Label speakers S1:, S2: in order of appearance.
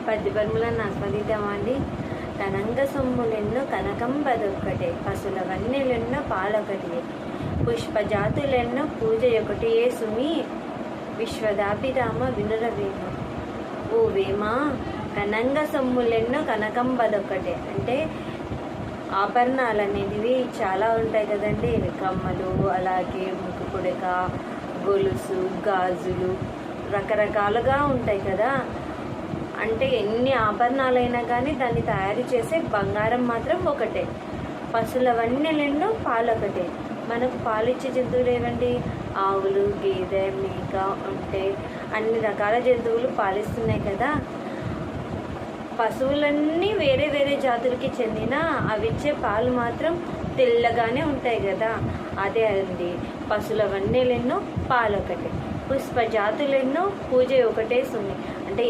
S1: పద్యపర్ములను ఆస్వాదిద్దామండి. కనంగ సొమ్ములెన్నో కనకంబదొక్కటే, పశుల వన్నెలెన్నో పాలొకటియే, పుష్పజాతులెన్నో పూజ ఒకటియే సుమి, విశ్వదాభిరామ వినురవేమ. ఓ వేమా, కనంగ సొమ్ములెన్నో కనకంబదొక్కటే అంటే ఆభరణాలు అనేటివి చాలా ఉంటాయి కదండి. కమ్మలు, అలాగే ముక్కు పుడక, గొలుసు, గాజులు రకరకాలుగా ఉంటాయి కదా. అంటే ఎన్ని ఆభరణాలైనా కానీ దాన్ని తయారు చేసే బంగారం మాత్రం ఒకటే. పశుల వన్నెలెన్నో పాలొకటే. మనకు పాలిచ్చే జంతువులు ఏవండి? ఆవులు, గేదె, మేక, ఒంటె అన్ని రకాల జంతువులు పాలిస్తున్నాయి కదా. పశువులన్నీ వేరే వేరే జాతులకి చెందిన అవిచ్చే పాలు మాత్రం తెల్లగానే ఉంటాయి కదా. అదే అండి, పశుల వన్నెలెన్నో పాలొకటే, పుష్ప జాతులెన్నో పూజ ఒకటే సుమి. అంటే